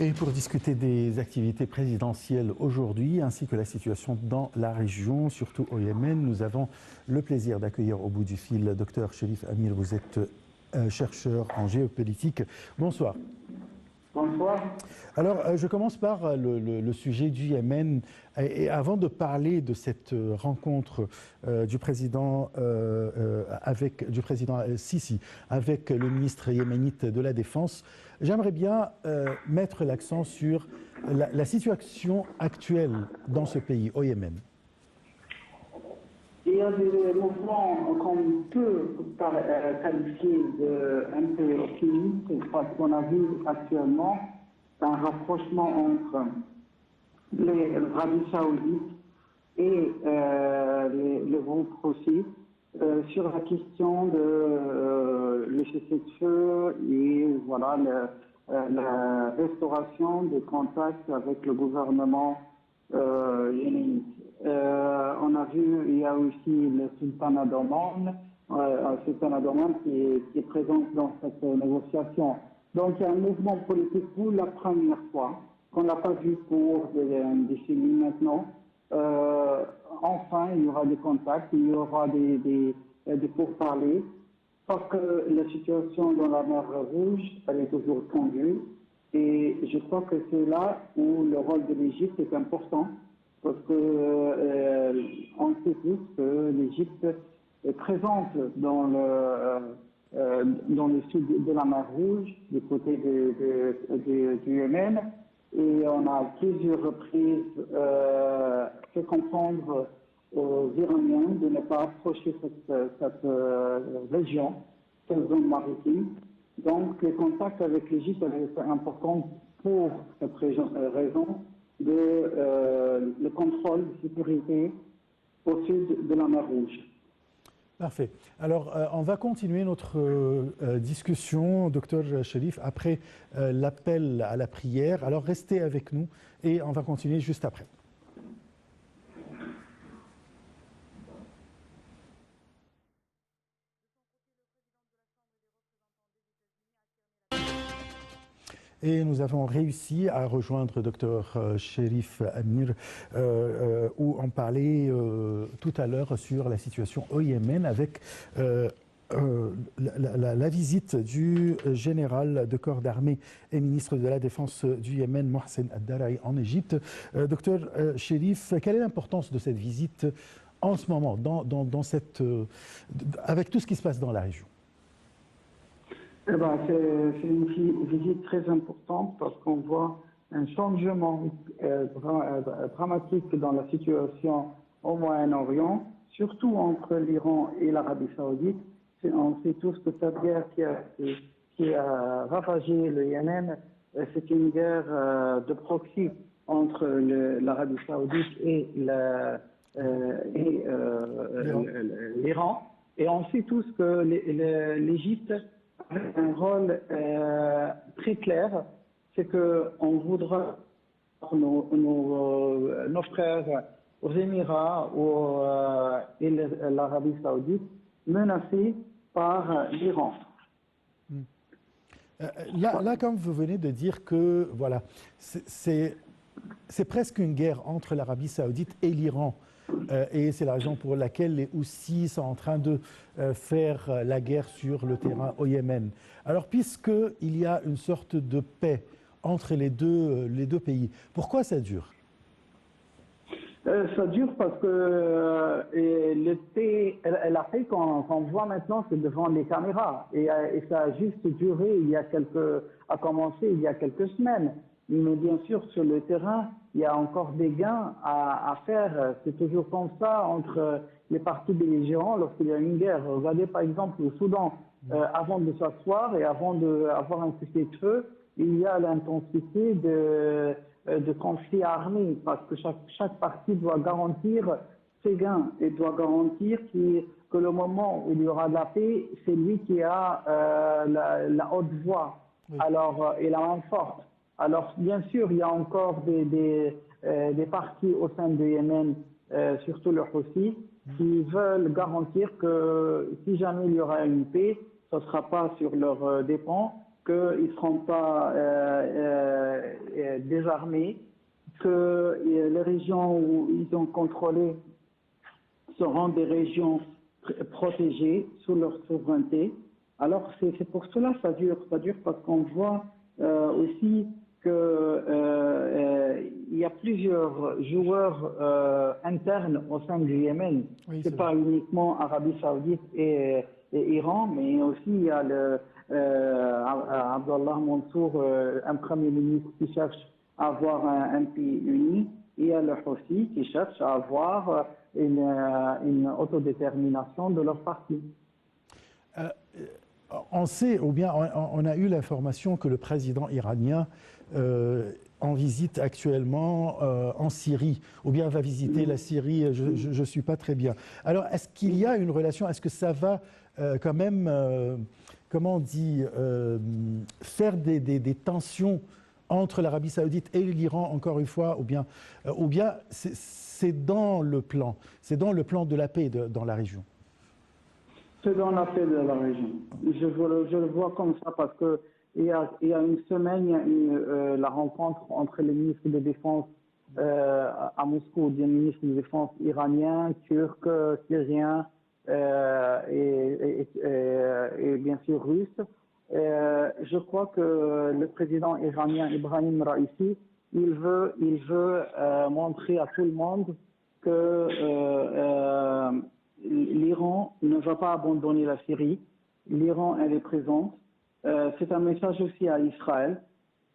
Et pour discuter des activités présidentielles aujourd'hui, ainsi que la situation dans la région, surtout au Yémen, nous avons le plaisir d'accueillir au bout du fil Dr Cherif Amir. Vous êtes chercheur en géopolitique. Bonsoir. Bonsoir. Alors, je commence par le sujet du Yémen. Et avant de parler de cette rencontre du président Sisi avec le ministre yéménite de la Défense, j'aimerais bien mettre l'accent sur la situation actuelle dans ce pays, au Yémen. Il y a des mouvements qu'on peut qualifier un peu optimistes, parce qu'on a vu actuellement un rapprochement entre l'Arabie Saoudite et le groupe Houthi sur la question de le cessez-le-feu et voilà la restauration des contacts avec le gouvernement yéménite. On a vu, il y a aussi le sultanat d'Oman, qui est présent dans cette négociation. Donc il y a un mouvement politique pour la première fois, qu'on n'a pas vu pour des décennies maintenant. Enfin, il y aura des contacts, il y aura des pourparlers, parce que la situation dans la mer Rouge, elle est toujours tendue. Et je crois que c'est là où le rôle de l'Égypte est important, parce que on sait tous que l'Égypte est présente dans le sud de la mer Rouge, du côté du Yémen, et on a à plusieurs reprises fait comprendre aux Iraniens de ne pas approcher cette région, cette zone maritime. Donc, les contacts avec l'Égypte sont importants pour cette raison le contrôle de sécurité au sud de la mer Rouge. Parfait. Alors, on va continuer notre discussion, docteur Cherif, après l'appel à la prière. Alors, restez avec nous et on va continuer juste après. Et nous avons réussi à rejoindre Dr Cherif Amir, où on parlait tout à l'heure sur la situation au Yémen avec la visite du général de corps d'armée et ministre de la Défense du Yémen, Mohsen Ad-Darai, en Égypte. Dr Cherif, quelle est l'importance de cette visite en ce moment, avec tout ce qui se passe dans la région? C'est une visite très importante parce qu'on voit un changement dramatique dans la situation au Moyen-Orient, surtout entre l'Iran et l'Arabie Saoudite. On sait tous que cette guerre qui a ravagé le Yémen, c'est une guerre de proxy entre l'Arabie Saoudite et l'Iran. Et on sait tous que l'Égypte a un rôle très clair, c'est qu'on voudra nos frères aux Émirats et l'Arabie Saoudite menacés par l'Iran. Là, comme vous venez de dire que voilà, c'est presque une guerre entre l'Arabie Saoudite et l'Iran. Et c'est la raison pour laquelle les Houthis sont en train de faire la guerre sur le terrain au Yémen. Alors, puisqu'il y a une sorte de paix entre les deux pays, pourquoi ça dure? Ça dure parce que la paix qu'on voit maintenant, c'est devant les caméras. Et ça a juste duré, a commencé il y a quelques semaines. Mais bien sûr, sur le terrain, il y a encore des gains à faire. C'est toujours comme ça entre les partis belligérants lorsqu'il y a une guerre. Regardez par exemple au Soudan, avant de s'asseoir et avant d'avoir un cessez-le-feu, il y a l'intensité de conflits armés parce que chaque parti doit garantir ses gains et doit garantir que le moment où il y aura de la paix, c'est lui qui a la haute voix et la main forte. Alors, bien sûr, il y a encore des partis au sein du Yémen, surtout les Houthis, qui veulent garantir que si jamais il y aura une paix, ce ne sera pas sur leurs dépens, qu'ils ne seront pas désarmés, que les régions où ils ont contrôlé seront des régions protégées sous leur souveraineté. Alors c'est pour cela que ça dure parce qu'on voit aussi qu'il y a plusieurs joueurs internes au sein du Yémen. Oui, C'est pas uniquement Arabie Saoudite et Iran, mais aussi il y a Abdallah Mansour, un premier ministre qui cherche à avoir un pays uni. Il y a le Houthi qui cherche à avoir une autodétermination de leur parti. On sait, ou bien on a eu l'information que le président iranien en visite actuellement en Syrie, ou bien va visiter la Syrie, je ne suis pas très bien. Alors, est-ce qu'il y a une relation, est-ce que ça va quand même, comment on dit, faire des tensions entre l'Arabie Saoudite et l'Iran, encore une fois, ou bien c'est dans le plan de la paix dans la région? C'est dans la paix de la région. Je le vois comme ça parce que il y a une semaine, il y a eu la rencontre entre les ministres de défense à Moscou, des ministres de défense iraniens, turcs, syriens et bien sûr russes. Je crois que le président iranien Ibrahim Raisi, il veut montrer à tout le monde que l'Iran ne va pas abandonner la Syrie. L'Iran, elle est présente. C'est un message aussi à Israël.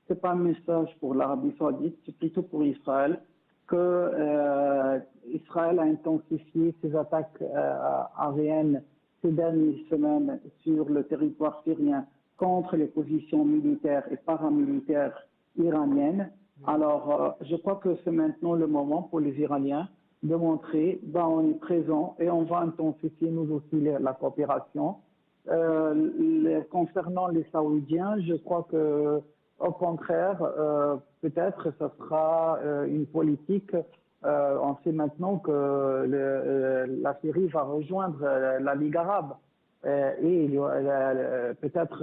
C'est pas un message pour l'Arabie Saoudite, c'est plutôt pour Israël que Israël a intensifié ses attaques aériennes ces dernières semaines sur le territoire syrien contre les positions militaires et paramilitaires iraniennes. Alors, je crois que c'est maintenant le moment pour les Iraniens de montrer on est présent et on va intensifier nous aussi la coopération. Concernant les Saoudiens, je crois que au contraire, peut-être ce sera une politique. On sait maintenant que la Syrie va rejoindre la Ligue arabe et peut-être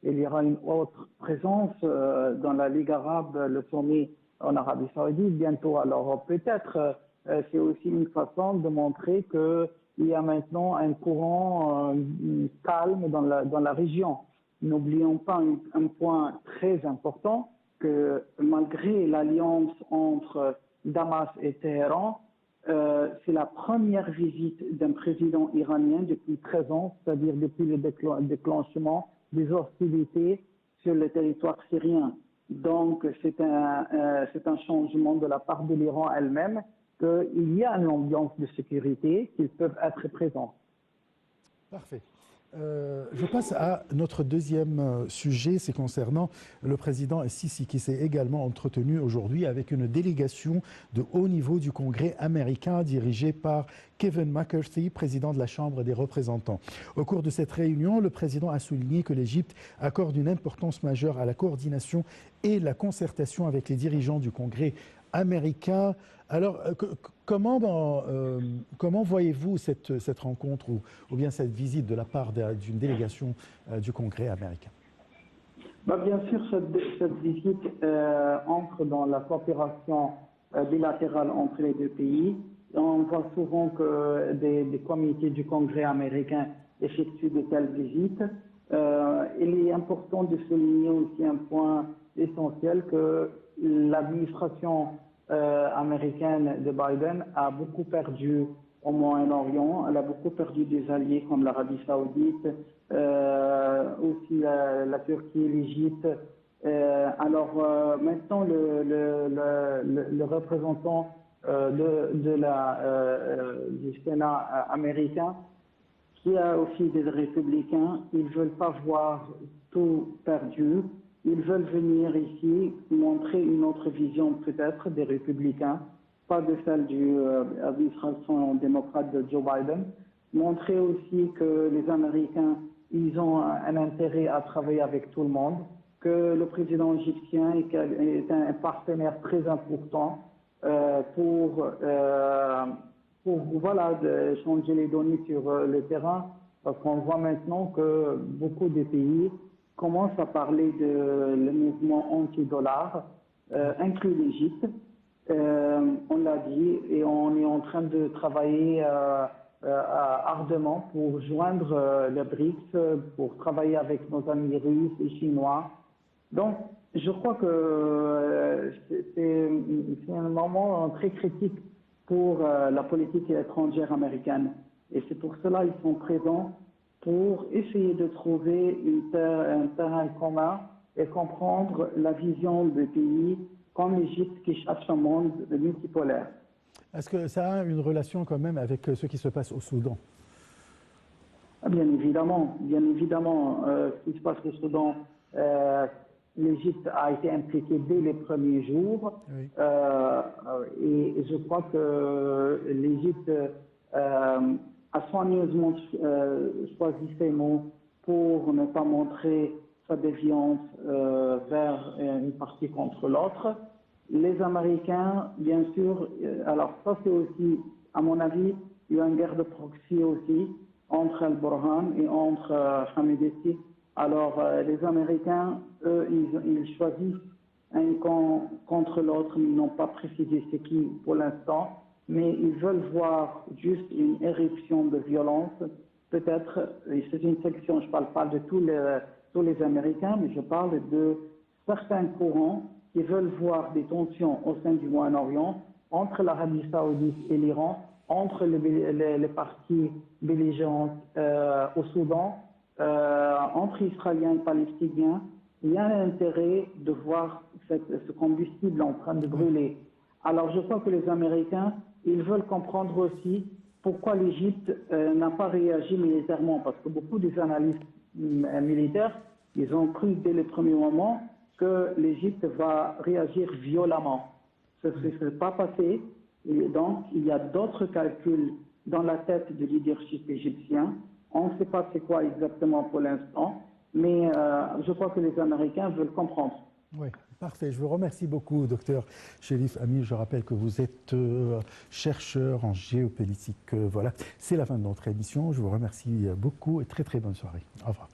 il y aura une autre présence dans la Ligue arabe, le sommet en Arabie Saoudite bientôt. Alors peut-être c'est aussi une façon de montrer qu'il y a maintenant un courant calme dans la région. N'oublions pas un point très important, que malgré l'alliance entre Damas et Téhéran, c'est la première visite d'un président iranien depuis 13 ans, c'est-à-dire depuis le déclenchement des hostilités sur le territoire syrien. Donc c'est un changement de la part de l'Iran elle-même, qu'il y a une ambiance de sécurité, qu'ils peuvent être présents. Parfait. Je passe à notre deuxième sujet, c'est concernant le président Sisi qui s'est également entretenu aujourd'hui avec une délégation de haut niveau du Congrès américain dirigée par Kevin McCarthy, président de la Chambre des représentants. Au cours de cette réunion, le président a souligné que l'Égypte accorde une importance majeure à la coordination et la concertation avec les dirigeants du Congrès américain. Alors, comment voyez-vous cette rencontre ou bien cette visite de la part d'une délégation du Congrès américain? Bien sûr, cette visite entre dans la coopération bilatérale entre les deux pays. On voit souvent que des comités du Congrès américain effectuent de telles visites. Il est important de souligner aussi un point essentiel que l'administration américaine de Biden a beaucoup perdu au Moyen-Orient. Elle a beaucoup perdu des alliés comme l'Arabie Saoudite, aussi la Turquie, l'Égypte. Alors maintenant, le représentant du Sénat américain, qui a aussi des républicains, ils ne veulent pas voir tout perdu. Ils veulent venir ici montrer une autre vision peut-être des républicains, pas de celle du administration démocrate de Joe Biden. Montrer aussi que les Américains, ils ont un intérêt à travailler avec tout le monde, que le président égyptien est un partenaire très important pour de changer les données sur le terrain, parce qu'on voit maintenant que beaucoup de pays commencent à parler de le mouvement anti-dollar inclut l'Égypte. On l'a dit et on est en train de travailler ardemment pour joindre les BRICS, pour travailler avec nos amis russes et chinois. Donc, je crois que c'est un moment très critique pour la politique étrangère américaine. Et c'est pour cela qu'ils sont présents pour essayer de trouver un terrain commun et comprendre la vision des pays comme l'Égypte qui cherche un monde multipolaire. Est-ce que ça a une relation quand même avec ce qui se passe au Soudan? Bien évidemment, ce qui se passe au Soudan, l'Égypte a été impliquée dès les premiers jours. Oui. Et je crois que l'Égypte a soigneusement choisi ses mots pour ne pas montrer sa déviance vers une partie contre l'autre. Les Américains, bien sûr, alors ça c'est aussi, à mon avis, il y a une guerre de proxy aussi entre Al-Burhan et entre Hamidati. Alors les Américains, eux, ils choisissent un camp contre l'autre, mais ils n'ont pas précisé c'est qui pour l'instant, mais ils veulent voir juste une éruption de violence. Peut-être, c'est une section, je ne parle pas de tous les Américains, mais je parle de certains courants qui veulent voir des tensions au sein du Moyen-Orient entre l'Arabie Saoudite et l'Iran, entre les partis belligérants au Soudan, entre Israéliens et Palestiniens. Il y a un intérêt de voir ce combustible en train de brûler. Alors je crois que les Américains, ils veulent comprendre aussi pourquoi l'Égypte n'a pas réagi militairement, parce que beaucoup des analystes militaires, ils ont cru dès le premier moment que l'Égypte va réagir violemment. Ce ne s'est pas passé, et donc il y a d'autres calculs dans la tête du leadership égyptien. On ne sait pas c'est quoi exactement pour l'instant, mais je crois que les Américains veulent comprendre. Oui, parfait. Je vous remercie beaucoup, docteur Cherif Hamid. Je rappelle que vous êtes chercheur en géopolitique. Voilà, c'est la fin de notre émission. Je vous remercie beaucoup et très très bonne soirée. Au revoir.